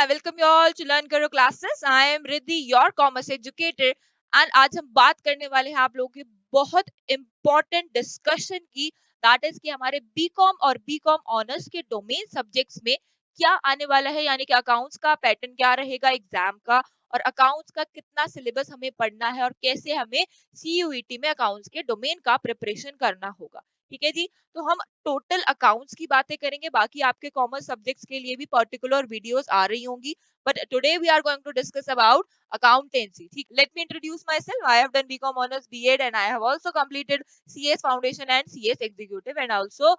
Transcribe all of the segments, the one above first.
I welcome you all to Learn Karo classes. I am Riddhi, your commerce educator, and आज हम बात करने वाले हैं आप लोगों की बहुत important discussion की, that is कि हमारे बीकॉम और बीकॉम ऑनर्स के डोमेन सब्जेक्ट्स में क्या आने वाला है, यानी कि अकाउंट्स का पैटर्न क्या रहेगा एग्जाम का, और अकाउंट्स का कितना सिलेबस हमें पढ़ना है और कैसे हमें सीयूईटी में अकाउंट्स के डोमेन का प्रिपरेशन करना होगा। ठीक है जी, तो हम टोटल अकाउंट्स की बातें करेंगे, बाकी आपके कॉमर्स सब्जेक्ट्स के लिए भी पर्टिकुलर वीडियोस आ रही होंगी, but today we are going to discuss about accountancy. ठीक, let me introduce myself. I have done BCom honors B.Ed and I have also completed CS foundation and CS executive and also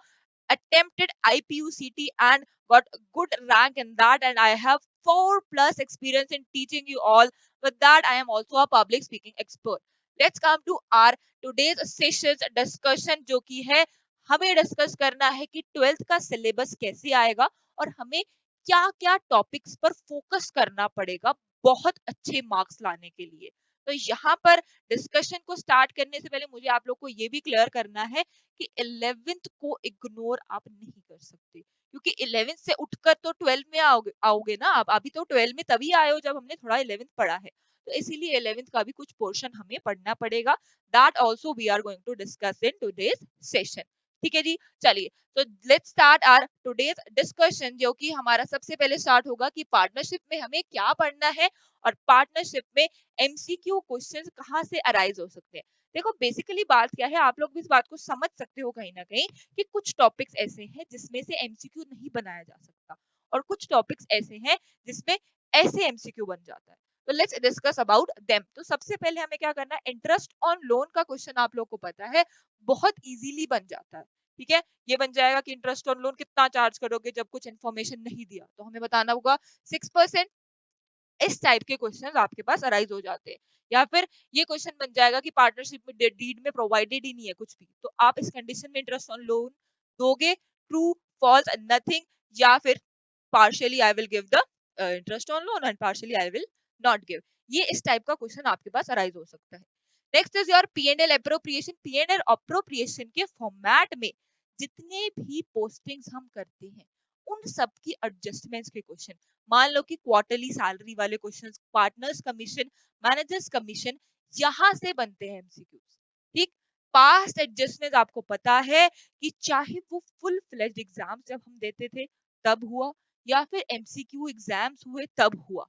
attempted IPU-CT and got good rank in that, and I have 4+ experience in teaching you all. With that, I am also a public speaking expert. Let's come to our today's sessions discussion, जो की है हमें discuss करना है कि 12th का syllabus कैसे आएगा और हमें क्या क्या टॉपिक्स पर फोकस करना पड़ेगा बहुत अच्छे मार्क्स लाने के लिए। तो यहाँ पर डिस्कशन को स्टार्ट करने से पहले मुझे आप लोग को ये भी क्लियर करना है कि 11th को इग्नोर आप नहीं कर सकते, क्योंकि 11th से उठकर तो 12th में आओगे ना आप। अभी तो 12th में तभी आए हो जब हमने थोड़ा 11th पढ़ा है, तो इसीलिए 11th का भी कुछ पोर्शन हमें पढ़ना पड़ेगा। That also we are going to discuss in today's session. ठीक है जी, चलिए तो let's start our today's discussion, जो कि हमारा सबसे पहले स्टार्ट होगा कि पार्टनरशिप में हमें क्या पढ़ना है और पार्टनरशिप में एमसीक्यू क्वेश्चंस कहाँ से अराइज हो सकते हैं। देखो बेसिकली बात क्या है, आप लोग भी इस बात को समझ सकते हो कहीं ना कहीं कि कुछ टॉपिक्स ऐसे हैं जिसमें से एमसीक्यू नहीं बनाया जा सकता और कुछ टॉपिक्स ऐसे हैं जिसमें ऐसे एमसीक्यू बन जाता है। तो लेट्स डिस्कस अबाउट देम। तो सबसे पहले हमें क्या करना है, इंटरेस्ट ऑन लोन का क्वेश्चन आप लोग को पता है बहुत इजीली बन जाता है। ठीक है, ये बन जाएगा कि इंटरेस्ट ऑन लोन कितना चार्ज करोगे जब कुछ इन्फॉर्मेशन नहीं दिया, तो हमें बताना होगा 6%। इस टाइप के क्वेश्चन आपके पास अराइज हो जाते हैं। या फिर ये क्वेश्चन बन जाएगा कि पार्टनरशिप में डीड में प्रोवाइडेड ही नहीं है कुछ भी, तो आप इस कंडीशन में इंटरेस्ट ऑन लोन दोगे, ट्रू फॉल्स नथिंग, या फिर partially I will give the interest on loan and partially I will not give. ये इस टाइप का क्वेश्चन आपके पास अराइज हो सकता है। Next is your PNL appropriation. PNL appropriation के फॉर्मेट में जितने भी पोस्टिंग्स हम करते हैं उन सब की एडजस्टमेंट्स के क्वेश्चन, मान लो कि क्वार्टरली सैलरी वाले questions, partners commission, managers commission, यहां से बनते हैं एमसीक्यूज। ठीक, पास्ट एडजस्टमेंट आपको पता है कि चाहे वो फुल फ्लेज्ड एग्जाम जब हम देते थे तब हुआ या फिर एमसीक्यू एग्जाम्स हुए तब हुआ,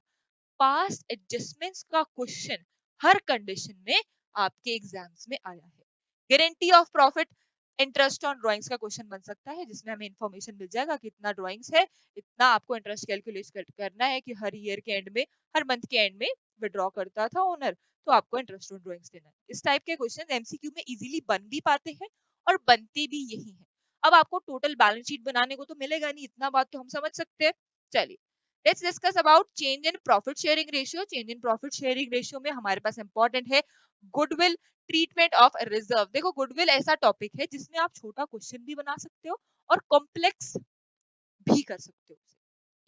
पास्ट एडजस्टमेंट्स का क्वेश्चन हर कंडीशन में आपके एग्जाम्स में आया है। Guarantee of profit, interest on drawings का क्वेश्चन बन सकता है जिसमें हमें इंफॉर्मेशन मिल जाएगा कि इतना ड्राइंग्स है, इतना आपको इंटरेस्ट कैलकुलेट करना है कि हर ईयर के एंड में, हर मंथ के एंड में विड्रॉ करता था ओनर, तो आपको इंटरेस्ट ऑन ड्राइंग्स देना है। इस टाइप के क्वेश्चन एमसीक्यू में इजीली बन भी पाते हैं और बनते भी यही है। अब आपको टोटल बैलेंस शीट बनाने को तो मिलेगा नहीं, इतना बात तो हम समझ सकते हैं। चलिए let's discuss about change in profit sharing ratio. Change in profit sharing ratio में हमारे पास इंपॉर्टेंट है गुडविल, ट्रीटमेंट ऑफ रिजर्व। देखो गुडविल ऐसा टॉपिक है जिसमें आप छोटा क्वेश्चन भी बना सकते हो और कॉम्प्लेक्स भी कर सकते हो,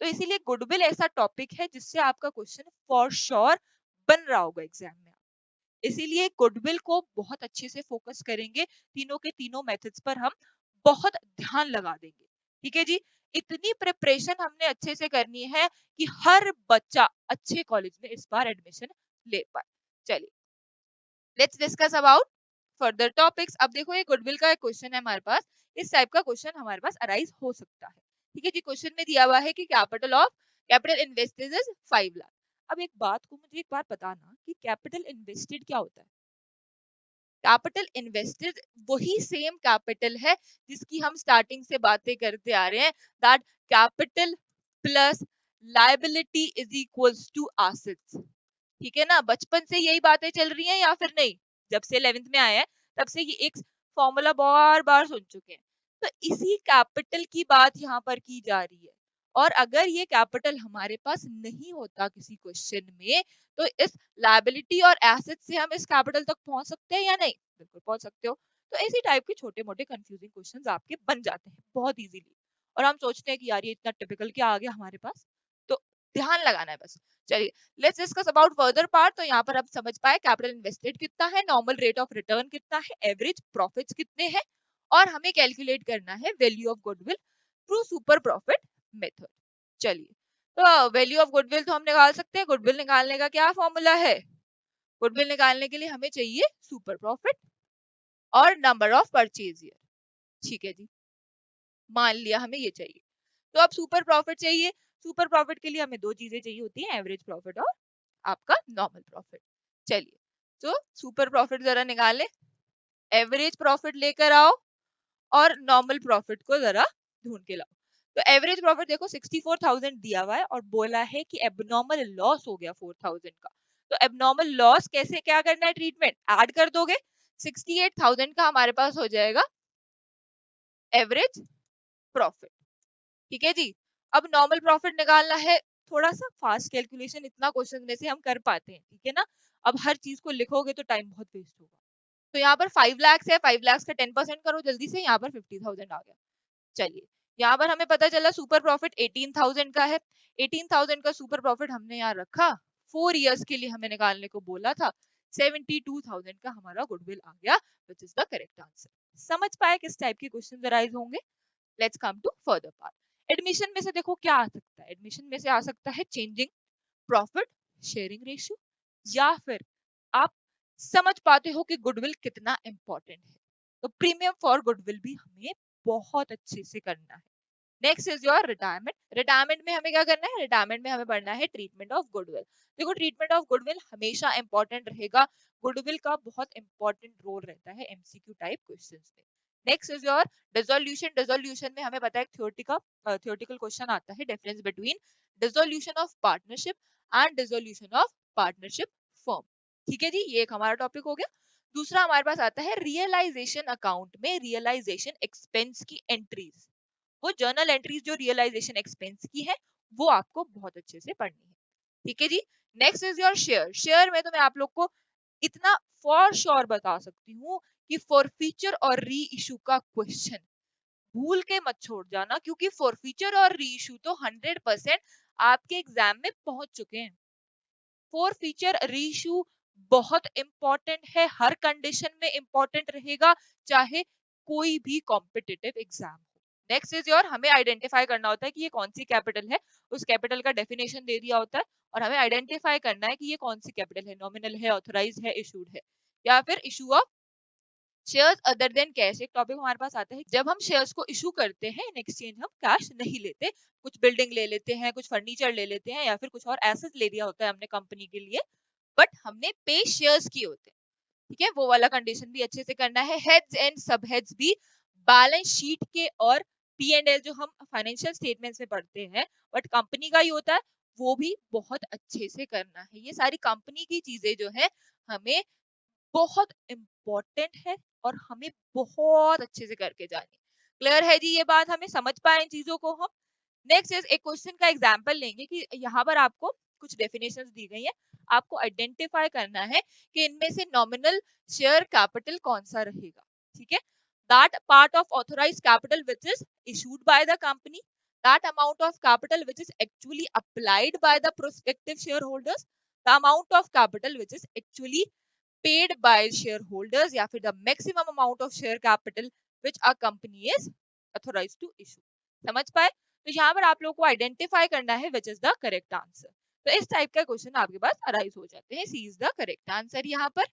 तो इसीलिए गुडविल ऐसा टॉपिक है जिससे आपका क्वेश्चन फॉर श्योर बन रहा होगा एग्जाम में। इसीलिए गुडविल को बहुत अच्छे से फोकस करेंगे, तीनों के तीनों मेथड्स पर हम बहुत ध्यान लगा देंगे। ठीक है जी, इतनी प्रिपरेशन हमने अच्छे से करनी है कि हर बच्चा अच्छे कॉलेज में इस बार एडमिशन ले पाए। चलिए let's discuss about further topics. अब देखो ये गुडविल का एक क्वेश्चन है हमारे पास, इस टाइप का क्वेश्चन हमारे पास अराइज हो सकता है। ठीक है जी, क्वेश्चन में दिया हुआ है कि कैपिटल इन्वेस्टेड इज 5 लाख। अब एक बात को मुझे एक बार बताना कि कैपिटल इन्वेस्टेड क्या होता है। कैपिटल इन्वेस्टेड वही सेम कैपिटल है जिसकी हम स्टार्टिंग से बातें करते आ रहे हैं, that capital plus liability is equals to assets. ठीक है ना, बचपन से यही बातें चल रही हैं या फिर नहीं, जब से 11th में आया है तब से ये एक फॉर्मूला बार बार सुन चुके हैं। तो इसी कैपिटल की बात यहाँ पर की जा रही है, और अगर ये कैपिटल हमारे पास नहीं होता किसी क्वेश्चन में, तो इस लायबिलिटी और एसेट से हम इस कैपिटल तक पहुंच सकते हैं या नहीं? बिल्कुल पहुंच सकते हो। तो ऐसी टाइप के छोटे मोटे कंफ्यूजिंग क्वेश्चंस आपके बन जाते हैं बहुत इजीली, और हम सोचते हैं कि यार ये इतना टिपिकल क्या आ गया हमारे पास, तो ध्यान लगाना है बस। चलिए let's discuss about further part. तो यहाँ पर आप समझ पाए कैपिटल इन्वेस्टेड कितना है, नॉर्मल रेट ऑफ रिटर्न कितना है, एवरेज प्रॉफिट्स कितने हैं, और हमें कैलकुलेट करना है value of goodwill through super profit method. चलिए तो वैल्यू ऑफ गुडविल तो हम निकाल सकते हैं। गुडविल निकालने का क्या फॉर्मूला है? गुडविल निकालने के लिए हमें चाहिए सुपर प्रॉफिट और नंबर ऑफ परचेज ईयर। ठीक है जी, मान लिया हमें ये चाहिए। तो अब सुपर प्रॉफिट चाहिए। सुपर प्रॉफिट के लिए हमें दो चीजें चाहिए होती है, एवरेज प्रॉफिट और आपका नॉर्मल प्रॉफिट। चलिए, तो सुपर प्रॉफिट जरा निकाले, एवरेज प्रॉफिट लेकर आओ और नॉर्मल प्रॉफिट को जरा ढूंढ के लाओ। तो एवरेज प्रॉफिट देखो 64,000 दिया हुआ है और बोला है कि एबनॉर्मल लॉस हो गया 4,000 का। तो एबनॉर्मल लॉस कैसे क्या करना है, ट्रीटमेंट ऐड कर दोगे, 68,000 का हमारे पास हो जाएगा एवरेज प्रॉफिट। ठीक है जी। अब नॉर्मल प्रॉफिट निकालना है, थोड़ा सा फास्ट कैलकुलेशन इतना क्वेश्चन में से हम कर पाते हैं, ठीक है ना। अब हर चीज को लिखोगे तो टाइम बहुत वेस्ट होगा। तो यहाँ पर 5 लाख है, 5 लाख का 10% करो जल्दी से, यहाँ पर 50,000 आ गया। चलिए, यहाँ पर हमें पता चला सुपर प्रॉफिट 18,000 का है। 18,000 का सुपर प्रॉफिट हमने यहाँ रखा, 4 इयर्स के लिए हमें निकालने को बोला था। 72,000 का हमारा गुडविल आ गया, which is the correct answer. समझ पाए किस टाइप के क्वेश्चन अराइज होंगे। Let's come to further part. Admission में से देखो क्या आ सकता है, एडमिशन में से आ सकता है चेंजिंग प्रॉफिट शेयरिंग रेशियो, या फिर आप समझ पाते हो कि गुडविल कितना इंपॉर्टेंट है, तो प्रीमियम फॉर गुडविल भी हमें बहुत अच्छे से करना है। Next is your retirement. Retirement में हमें क्या करना है, रिटायरमेंट में हमें पढ़ना है ट्रीटमेंट ऑफ गुडविल। देखो, ट्रीटमेंट ऑफ गुडविल हमेशा इंपॉर्टेंट रहेगा, गुडविल का बहुत इंपॉर्टेंट रोल रहता है एमसीक्यू टाइप क्वेश्चंस में। Next is your dissolution. Dissolution में हमें पता है थ्योरेटिकल क्वेश्चन आता है, difference between dissolution of partnership and dissolution of partnership firm. ठीक है जी, ये एक हमारा टॉपिक हो गया। दूसरा हमारे पास आता है रियलाइजेशन अकाउंट में रियलाइजेशन एक्सपेंस की एंट्रीज। वो जर्नल एंट्रीज जो रियलाइजेशन एक्सपेंस की है, वो आपको बहुत अच्छे से पढ़नी है। ठीक है जी। Next is your share. Share में तो मैं आप लोग को इतना फॉर श्योर बता सकती हूँ कि फॉरफीचर और री इशू का क्वेश्चन भूल के मत छोड़ जाना, क्योंकि फॉरफीचर और री इशू तो 100% आपके एग्जाम में पहुंच चुके हैं। फॉरफीचर री इशू बहुत इंपॉर्टेंट है, हर कंडीशन में इंपॉर्टेंट रहेगा, चाहे कोई भी कॉम्पिटिटिव एग्जाम हो। नेक्स्ट इज योर, हमें आइडेंटिफाई करना होता है कि ये कौन सी कैपिटल है, उस कैपिटल का डेफिनेशन दे दिया होता है और हमें आइडेंटिफाई करना है कि ये कौन सी कैपिटल है, नॉमिनल है, ऑथराइज है, इशूड है, या फिर issue of shares other than cash. एक टॉपिक हमारे पास आता है, जब हम शेयर्स को इशू करते हैं इन एक्सचेंज हम कैश नहीं लेते, कुछ बिल्डिंग ले लेते हैं, कुछ फर्नीचर ले लेते हैं, या फिर कुछ और एसेट ले लिया होता है हमने कंपनी के लिए, बट हमने पे शेयर्स किए होते हैं। ठीक है, वो वाला कंडीशन भी अच्छे से करना है। हेड्स एंड सब हेड्स भी बैलेंस शीट के और पी एंड एल जो हम फाइनेंशियल स्टेटमेंट्स में पढ़ते हैं, बट कंपनी का ही होता है, वो भी बहुत अच्छे से करना है। ये सारी कंपनी की चीजें जो है हमें बहुत इंपॉर्टेंट है और हमें बहुत अच्छे से करके जानी। क्लियर है जी ये बात, हमें समझ पाए इन चीजों को हम। नेक्स्ट इज एक क्वेश्चन का एग्जांपल लेंगे कि यहाँ पर आपको कुछ डेफिनेशंस दी गई है, आपको आइडेंटिफाई करना है कि इनमें से नॉमिनल शेयर कैपिटल कौन सा रहेगा। ठीक है, that part of authorised capital which is issued by the company, that amount of capital which is actually applied by the prospective share holders, the amount of capital which is actually paid by shareholders, या फिर the maximum amount of share capital which a company is authorized to issue। समझ पाए? तो यहाँ पर आप लोग को आइडेंटिफाई करना है which is the correct answer। तो इस टाइप का क्वेश्चन आपके पास अराइज हो जाते हैं, सी इज द करेक्ट आंसर यहाँ पर।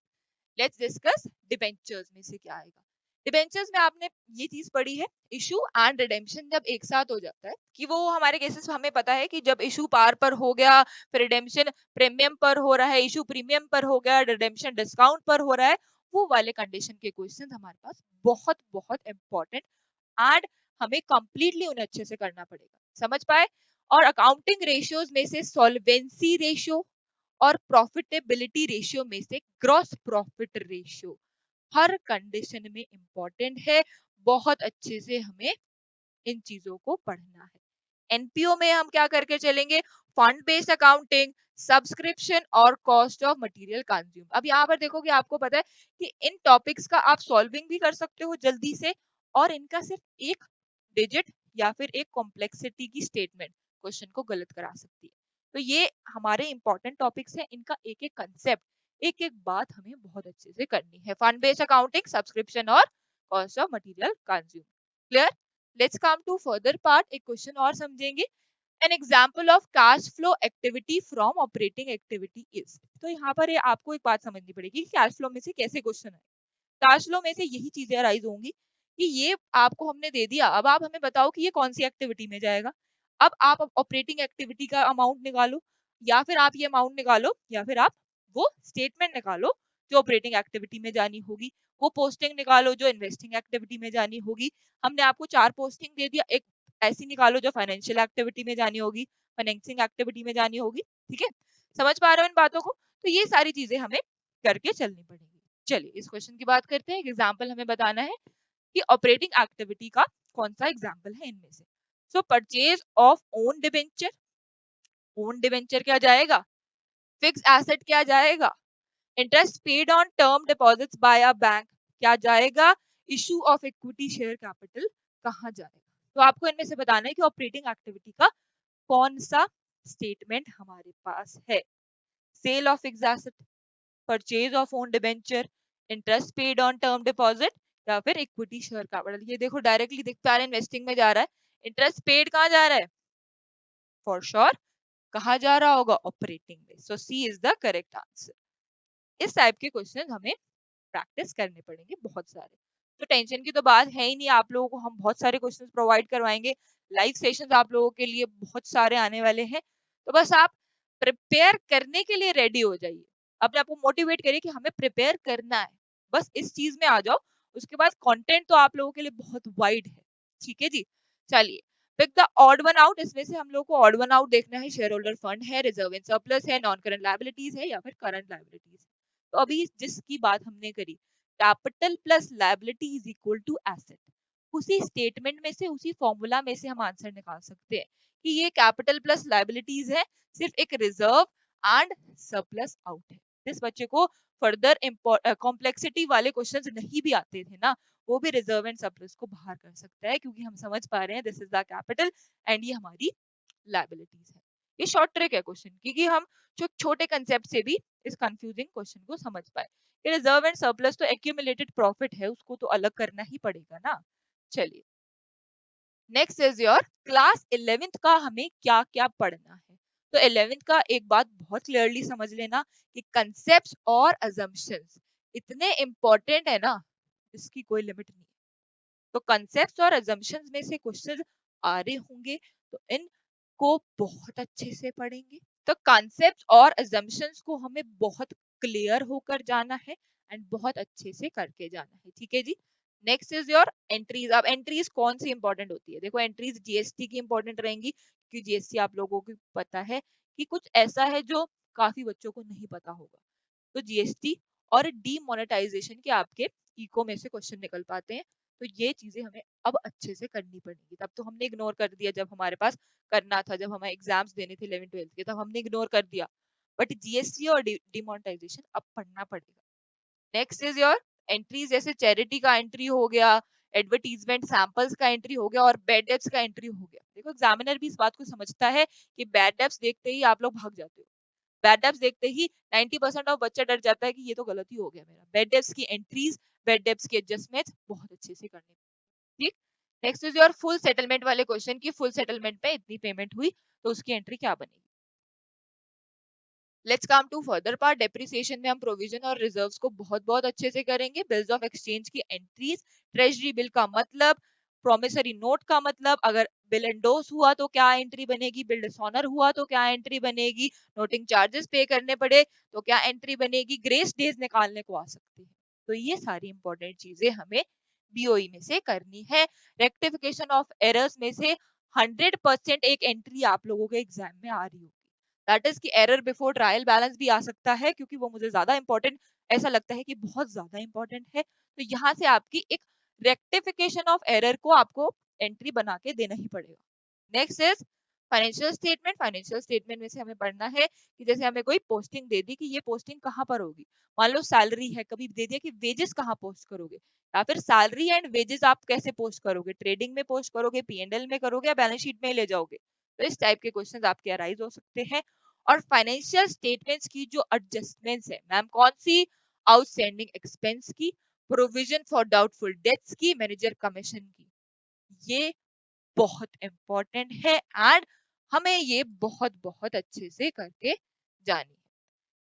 लेट्स डिस्कस डिबेंचर्स में से क्या आएगा। डिबेंचर्स में आपने ये चीज पढ़ी है, इशू एंड रिडेम्पशन जब एक साथ हो जाता है, कि वो हमारे केसेस में हमें पता है कि जब इशू पार पर हो गया, फिर रिडेम्पशन प्रीमियम पर हो रहा है, इशू प्रीमियम पर हो गया, रिडेम्पशन डिस्काउंट पर हो रहा है, वो वाले कंडीशन के क्वेश्चन हमारे पास बहुत बहुत इंपॉर्टेंट एंड हमें कंप्लीटली उन्हें अच्छे से करना पड़ेगा। समझ पाए? और अकाउंटिंग रेशियोज में से सॉल्वेंसी रेशियो और प्रॉफिटेबिलिटी रेशियो में से ग्रॉस प्रॉफिट रेशियो हर कंडीशन में इंपॉर्टेंट है, बहुत अच्छे से हमें इन चीजों को पढ़ना है। एनपीओ में हम क्या करके चलेंगे, फंड बेस्ड अकाउंटिंग, सब्सक्रिप्शन और कॉस्ट ऑफ मटेरियल कंज्यूम। अब यहाँ पर देखोगे आपको पता है कि इन टॉपिक्स का आप सॉल्विंग भी कर सकते हो जल्दी से, और इनका सिर्फ एक डिजिट या फिर एक कॉम्प्लेक्सिटी की स्टेटमेंट क्वेश्चन को गलत करा सकती है। तो ये हमारे इंपॉर्टेंट टॉपिक्स हैं, इनका एक एक कंसेप्ट, एक एक बात हमें बहुत अच्छे से करनी है। फंड बेस्ड अकाउंटिंग, सब्सक्रिप्शन और cost of material consume. Clear? Let's come to further part, एक क्वेश्चन और समझेंगे। An example of cash flow activity from operating activity is. तो यहाँ पर ये आपको एक बात समझनी पड़ेगी कि कैश फ्लो में से कैसे क्वेश्चन है। कैश फ्लो में से यही चीजें अराइज होंगी कि ये आपको हमने दे दिया, अब आप हमें बताओ कि ये कौन सी एक्टिविटी में जाएगा। अब आप ऑपरेटिंग एक्टिविटी का अमाउंट निकालो, या फिर आप ये अमाउंट निकालो, या फिर आप वो स्टेटमेंट निकालो जो ऑपरेटिंग एक्टिविटी में जानी होगी, वो पोस्टिंग निकालो जो इन्वेस्टिंग एक्टिविटी में जानी होगी। हमने आपको 4 पोस्टिंग दे दिया, एक ऐसी निकालो जो फाइनेंशियल एक्टिविटी में जानी होगी, फाइनेंसिंग एक्टिविटी में जानी होगी। ठीक है, समझ पा रहे हो इन बातों को? तो ये सारी चीजें हमें करके चलनी पड़ेगी। चलिए इस क्वेश्चन की बात करते हैं। एग्जाम्पल हमें बताना है कि ऑपरेटिंग एक्टिविटी का कौन सा एग्जाम्पल है इनमें से। So purchase of own debenture, own debenture क्या जाएगा, फिक्स एसेट क्या जाएगा, interest paid on term deposits by a bank क्या जाएगा, issue of equity share capital कहाँ जाएगा। तो आपको इनमें से बताना है कि ऑपरेटिंग एक्टिविटी का कौन सा स्टेटमेंट हमारे पास है। Sale of fix asset, purchase of own debenture, interest paid on term deposit, या फिर इक्विटी शेयर कैपिटल। ये देखो डायरेक्टली दिख पा रहा है इन्वेस्टिंग में जा रहा है, इंटरेस्ट पेड कहाँ जा रहा है, फॉर श्योर कहाँ जा रहा होगा, ऑपरेटिंग में। सो सी इज द करेक्ट आंसर। इस टाइप के क्वेश्चन हमें प्रैक्टिस करने पड़ेंगे बहुत सारे। तो टेंशन की तो बात है ही नहीं, आप लोगों को हम बहुत सारे क्वेश्चंस प्रोवाइड करवाएंगे, लाइव सेशंस आप लोगों के लिए बहुत सारे आने वाले हैं। तो बस आप प्रिपेयर करने के लिए रेडी हो जाइए, अपने आप को मोटिवेट करिए कि हमें प्रिपेयर करना है, बस इस चीज में आ जाओ। उसके बाद कंटेंट तो आप लोगों के लिए बहुत वाइड है। ठीक है जी, चलिए pick the odd one out. इसमें से हम लोग को ऑड वन आउट देखना है। शेयर होल्डर फंड है, रिजर्व एंड सरप्लस है, नॉन करंट लायबिलिटीज है, या फिर करंट लायबिलिटीज। तो अभी जिसकी बात हमने करी, capital plus liability is equal to asset, उसी स्टेटमेंट में से, उसी फॉर्मूला में से हम आंसर निकाल सकते हैं कि ये कैपिटल प्लस लायबिलिटीज है, सिर्फ एक रिजर्व एंड सरप्लस आउट है। जिस बच्चे को फर्दर कॉम्प्लेक्सिटी वाले क्वेश्चंस नहीं भी आते थे ना, वो भी रिजर्व एंड सरप्लस को बाहर कर सकता है, क्योंकि हम समझ पा रहे हैं this is the capital and ये हमारी लायबिलिटीज है। ये शॉर्ट ट्रिक है क्वेश्चन, क्योंकि हम जो छोटे कंसेप्ट से भी इस कंफ्यूजिंग क्वेश्चन को समझ पाए। रिजर्व एंड सरप्लस तो एक्यूमुलेटेड प्रॉफिट है, उसको तो अलग करना ही पड़ेगा ना। चलिए next is your class 11th का हमें क्या क्या पढ़ना है। तो 11th का एक बात बहुत क्लियरली समझ लेना कि कंसेप्ट और अजम्पशंस इतने इंपॉर्टेंट है ना, इसकी कोई लिमिट नहीं। तो कंसेप्ट और अजम्पशंस में से क्वेश्चन आ रहे होंगे, तो इनको बहुत अच्छे से पढ़ेंगे। तो कॉन्सेप्ट और अजम्पशंस को हमें बहुत क्लियर होकर जाना है एंड बहुत अच्छे से करके जाना है। ठीक है जी, नेक्स्ट इज योर एंट्रीज। अब एंट्रीज कौन सी इंपॉर्टेंट होती है, देखो एंट्रीज जीएसटी की इंपॉर्टेंट रहेंगी, क्योंकि जीएसटी आप लोगों को पता है कि कुछ ऐसा है जो काफी बच्चों को नहीं पता होगा। तो जीएसटी और डीमोनेटाइजेशन के आपके इको में से क्वेश्चन निकल पाते हैं। तो ये चीजें हमें अब अच्छे से करनी पड़ेगी। तब तो हमने इग्नोर कर दिया जब हमारे पास करना था, जब हमें एग्जाम्स देने थे 11th 12th के, तब हमने इग्नोर कर दिया। बट जीएसटी और डिमोनेटाइजेशन अब पढ़ना पड़ेगा। नेक्स्ट इज योर एंट्रीज, जैसे चैरिटी का एंट्री हो गया, एडवर्टीजमेंट सैंपल्स का एंट्री हो गया, और बैड डेब्ट्स का एंट्री हो गया। देखो एग्जामिनर भी इस बात को समझता है कि बैड डेब्ट्स देखते ही आप लोग भाग जाते हो, बैड डेब्ट्स देखते ही 90% ऑफ बच्चा डर जाता है कि ये तो गलती हो गया मेरा। बैड डेब्ट्स की एंट्रीज, बैड डेब्ट्स की एडजस्टमेंट बहुत अच्छे से करनी। ठीक, next is your full settlement वाले क्वेश्चन की फुल सेटलमेंट पे इतनी पेमेंट हुई तो उसकी एंट्री क्या बनेगी। Let's come to further part. Depreciation में हम प्रोविजन और रिजर्व्स को बहुत बहुत अच्छे से करेंगे। बिल्स ऑफ एक्सचेंज की एंट्रीज, ट्रेजरी बिल का मतलब, प्रोमिसरी नोट का मतलब, अगर बिल एंडोस हुआ तो क्या एंट्री बनेगी, बिल डिसऑनर हुआ तो क्या एंट्री बनेगी, नोटिंग चार्जेस पे करने पड़े तो क्या एंट्री बनेगी, ग्रेस डेज निकालने को आ सकती है। तो ये सारी इंपॉर्टेंट चीजें हमें बीओई में से करनी है। रेक्टिफिकेशन ऑफ एरर्स में से 100% एक एंट्री आप लोगों के एग्जाम में आ रही होगी। दैट इज कि एरर बिफोर ट्रायल बैलेंस भी आ सकता है, क्योंकि वो मुझे ज्यादा इंपॉर्टेंट ऐसा लगता है कि बहुत ज्यादा इंपॉर्टेंट है। तो यहाँ से आपकी एक रेक्टिफिकेशन ऑफ एरर को आपको एंट्री बना के देना ही पड़ेगा। Next is financial statement. Financial statement में से हमें पढ़ना है कि जैसे हमें कोई पोस्टिंग दे दी कि ये पोस्टिंग कहाँ पर होगी, मान लो सैलरी है, कभी दे दिया कि वेजेस कहाँ पोस्ट करोगे, या फिर सैलरी एंड वेजेस आप कैसे पोस्ट करोगे, ट्रेडिंग में पोस्ट करोगे, पीएनएल में करोगे, या बैलेंस शीट में ले जाओगे। तो इस टाइप के क्वेश्चंस आपके अराइज हो सकते हैं। और फाइनेंशियल स्टेटमेंट्स की जो एडजस्टमेंट्स है मैम, कौन सी, आउटस्टैंडिंग एक्सपेंस की, प्रोविजन फॉर डाउटफुल डेट्स की, मैनेजर कमीशन की, ये बहुत इंपॉर्टेंट है। एंड हमें ये बहुत बहुत अच्छे से करके जानी है।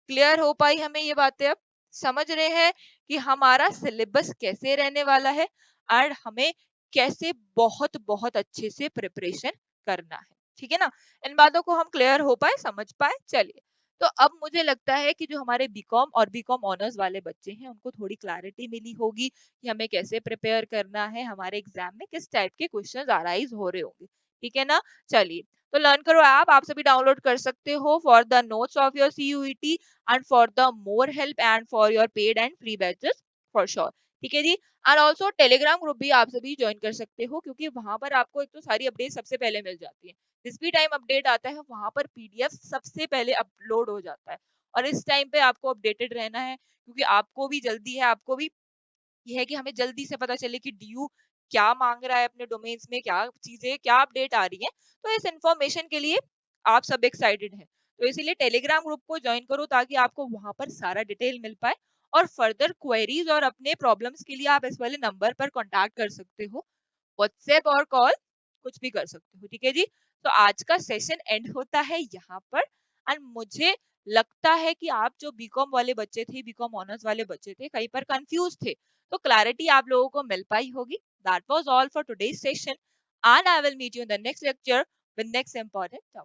क्लियर हो पाई हमें ये बातें? अब समझ रहे हैं कि हमारा सिलेबस कैसे रहने वाला है और हमें कैसे बहुत बहुत अच्छे से प्रिपरेशन करना है। ठीक है ना? इन बातों को हम क्लियर हो पाए, समझ पाए? चलिए, तो अब मुझे लगता है कि जो हमारे बीकॉम और बीकॉम ऑनर्स वाले बच्चे हैं उनको थोड़ी क्लैरिटी मिली होगी कि हमें कैसे प्रिपेयर करना है, हमारे एग्जाम में किस टाइप के क्वेश्चंस अराइज हो रहे होंगे। ठीक है ना? चलिए, तो लर्न करो ऐप आप सभी डाउनलोड कर सकते हो for the notes of your CUET and for the more help and for your paid and free batches for sure। ठीक है जी। और ऑल्सो टेलीग्राम ग्रुप भी आप सभी ज्वाइन कर सकते हो क्योंकि वहां पर आपको एक तो सारी अपडेट सबसे पहले मिल जाती है। जिस भी टाइम अपडेट आता है वहां पर पीडीएफ सबसे पहले अपलोड हो जाता है और इस टाइम पे आपको अपडेटेड रहना है क्योंकि आपको भी जल्दी है, आपको भी ये है कि हमें जल्दी से पता चले कि डीयू क्या मांग रहा है अपने डोमेन्स में, क्या चीजें, क्या अपडेट आ रही है। तो इस इंफॉर्मेशन के लिए आप सब एक्साइटेड हैं, तो इसीलिए टेलीग्राम ग्रुप को ज्वाइन करो ताकि आपको वहां पर सारा डिटेल मिल पाए और फर्दर क्वेरीज और अपने प्रॉब्लम्स के लिए आप इस वाले नंबर पर कांटेक्ट कर सकते हो, व्हाट्सएप और कॉल कुछ भी कर सकते हो। ठीक है जी। तो आज का सेशन एंड होता है यहाँ पर एंड मुझे लगता है कि आप जो बीकॉम वाले बच्चे थे, बीकॉम ऑनर्स वाले बच्चे थे, कहीं पर कंफ्यूज थे, तो क्लैरिटी आप लोगों को मिल पाई होगी। That was all for today's session and I will meet you in the next lecture with next important topic.